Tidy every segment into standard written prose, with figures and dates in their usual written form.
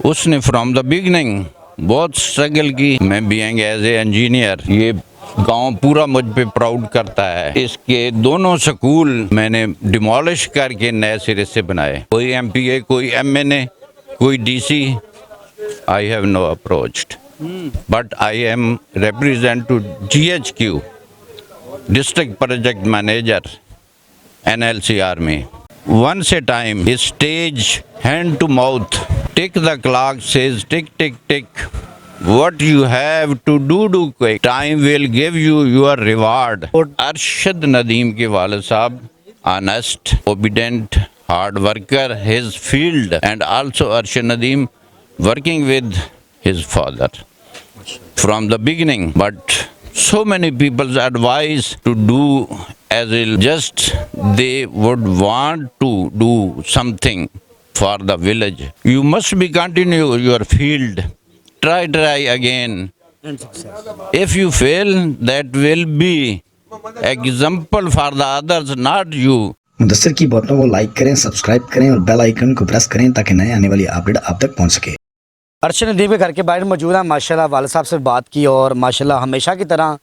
उसने from the beginning बहुत struggle की। मैं बीइंग एज ए इंजीनियर, ये गांव पूरा मुझ पे प्राउड करता है। इसके दोनों स्कूल मैंने डिमोलिश करके नए सिरे से बनाए। कोई एमपीए, कोई एमएनए, कोई DC, I have no approached, but I am represent to GHQ, District Project Manager, NLC Army. Once a time, his stage, hand to mouth, tick the clock says tick, tick, tick. What you have to do quick. Time will give you your reward. Arshad Nadeem के वालिद साहब, honest, obedient, hard worker, his field, and also Arshad Nadeem working with his father from the beginning. But so many people's advice to do as ill, just they would want to do something for the village. You must be continue your field. Try again. And success. If you fail, that will be example for the others, not you. Mudassir की बातों को like करें, subscribe करें और bell icon को press करें ताकि नए आने वाली अपडेट आप तक पहुंच सके। अरशद नदीम के घर के बाहर मौजूद है। माशाल्लाह वालिद साहब से बात की और माशाल्लाह हमेशा की तरह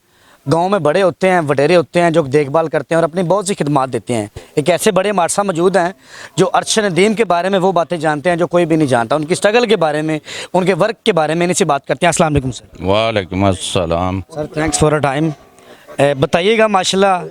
गांव में बड़े होते हैं, वडेरे होते हैं जो देखभाल करते हैं और अपनी बहुत सी खिदमात देते हैं। एक ऐसे बड़े हमारे साथ मौजूद हैं जो अरशद नदीम के बारे में वो बातें जानते हैं जो कोई भी नहीं जानता, उनकी स्ट्रगल के बारे में, उनके वर्क के बारे में इनसे बात करते हैं। अस्सलाम वालेकुम सर। वालेकुम अस्सलाम। Sir thanks for a time. बताइएगा माशाल्लाह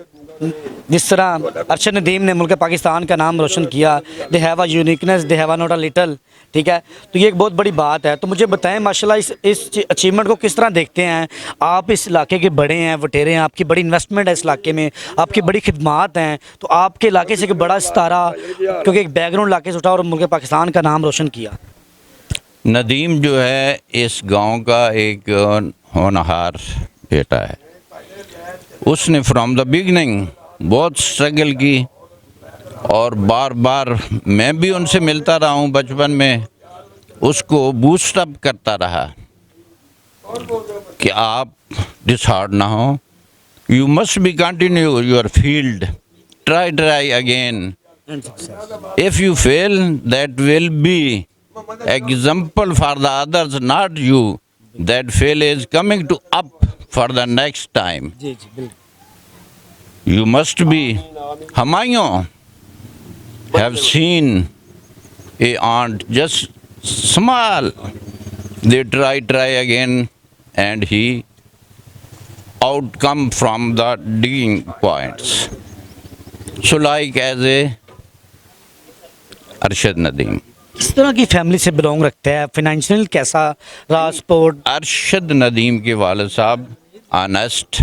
जिस तरह अरशद नदीम ने मुल्क पाकिस्तान का नाम रोशन किया, दे have a uniqueness, they have a not a little, ठीक है, तो ये एक बहुत बड़ी बात है। तो मुझे बताएं माशाल्लाह इस अचीवमेंट को किस तरह देखते हैं आप? इस इलाके के बड़े हैं, वटेरे हैं, आपकी बड़ी इन्वेस्टमेंट है इस इलाके में, आपकी बड़ी खिदमात हैं, तो आपके इलाके से एक बड़ा सितारा, क्योंकि एक बैकग्राउंड इलाके से उठा और मुल्क पाकिस्तान का नाम रोशन किया। नदीम जो है इस गांव का एक होनहार बेटा है। उसने फ्रॉम द बिगनिंग बहुत स्ट्रगल की और बार बार मैं भी उनसे मिलता रहा हूँ बचपन में, उसको बूस्ट अप करता रहा कि आप डिसहार्ड ना हो, you must be continue your field, try again. If you fail that will be example for the others, not you. That fail is coming to up for the next time. जी जी बिल्कुल। You must be. Humayun have seen a ant just small. They try again, and he outcome from the digging points. So like as a Arshad Nadeem. किस तरह की family से belong रखता है? Financial कैसा रहा support? Arshad Nadeem के वालिद साहब honest,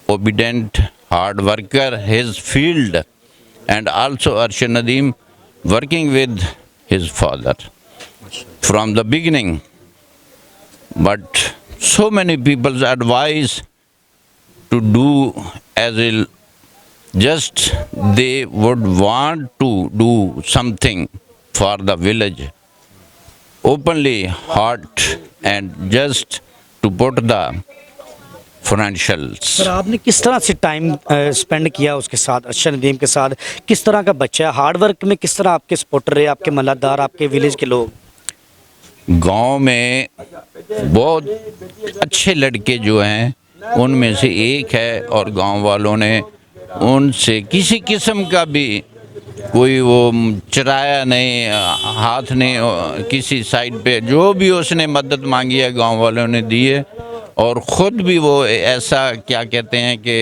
obedient, hard worker, his field, and also Arshad Nadeem working with his father from the beginning. But so many peoples advise to do as ill, just they would want to do something for the village, openly heart and just to put the financials. Sir आपने किस तरह से time spend किया उसके साथ, अरशद नदीम के साथ? किस तरह का बच्चा है? हार्ड वर्क में किस तरह आपके सपोर्टर रहे, आपके मलादार, आपके विलेज के लोग? गांव में बहुत अच्छे लड़के जो हैं उनमें से एक है, और गांव वालों ने उनसे किसी किस्म का भी कोई वो चराया नहीं, हाथ नहीं किसी साइड पे। जो भी उसने मदद मांगी है गांव वालों ने दी है, और ख़ुद भी वो ऐसा क्या कहते हैं कि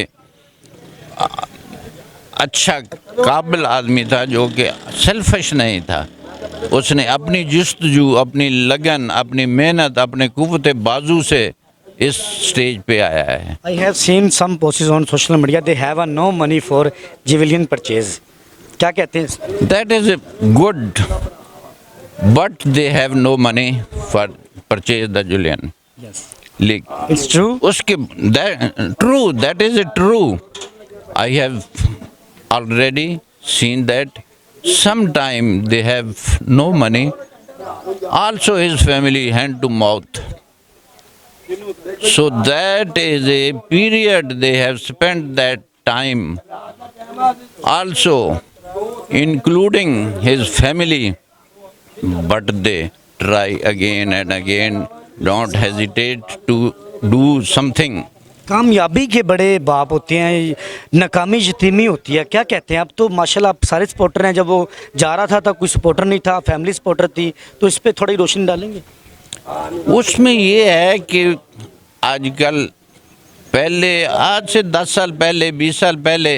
अच्छा काबिल आदमी था जो कि सेल्फिश नहीं था। उसने अपनी जस्तजू, अपनी लगन, अपनी मेहनत, अपने कुव्वत बाजू से इस स्टेज पे आया है। I have seen some posts on social media, they have a no money for civilian purchase, क्या कहते हैं? That is good, but they have no money for purchase the Julian. Yes. Like It's true. उसके true, that is true. I have already seen that. Sometime they have no money. Also his family hand to mouth. So that is a period they have spent that time. Also including his family, but they try again and again, don't hesitate to do something. कामयाबी के बड़े बाप होते हैं, नाकामी यतीमी होती है, क्या कहते हैं? अब तो माशाल्लाह आप सारे सपोर्टर हैं, जब वो जा रहा था कोई सपोर्टर नहीं था, फैमिली सपोर्टर थी, तो इस पे थोड़ी रोशनी डालेंगे? उसमें ये है कि आजकल पहले आज से 10 साल पहले 20 साल पहले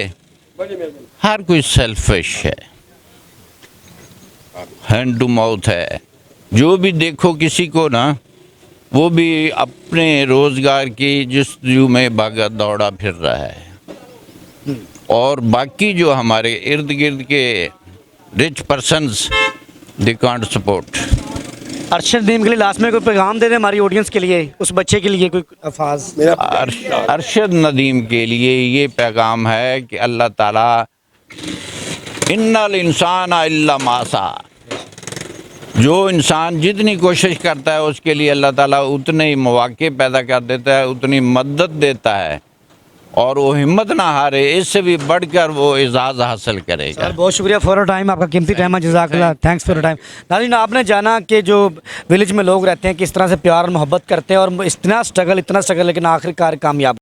हर कोई सेल्फिश है, हैंड टू माउथ है। जो भी देखो किसी को ना, वो भी अपने रोज़गार की जस्तजू में भागा दौड़ा फिर रहा है, और बाकी जो हमारे इर्द गिर्द के rich persons they can't support. Arshad Nadeem के लिए लास्ट में कोई पैगाम दे दें हमारी ऑडियंस के लिए, उस बच्चे के लिए कोई अल्फाज? अरशद नदीम के लिए ये पैगाम है कि अल्लाह ताला इन्नल इंसान इल्ला मासा, जो इंसान जितनी कोशिश करता है उसके लिए अल्लाह ताला उतने ही मौके पैदा कर देता है, उतनी मदद देता है, और वो हिम्मत ना हारे, इससे भी बढ़कर वो एजाज़ हासिल करेगा। सर बहुत शुक्रिया फॉर टाइम, आपका कीमती टाइम है, जज़ाकल्लाह, थैंक्स फॉर टाइम। नाज़रीन, आपने जाना कि जो विलेज में लोग रहते हैं किस तरह से प्यार और मोहब्बत करते हैं, और इतना स्ट्रगल लेकिन आखिरकार कामयाब।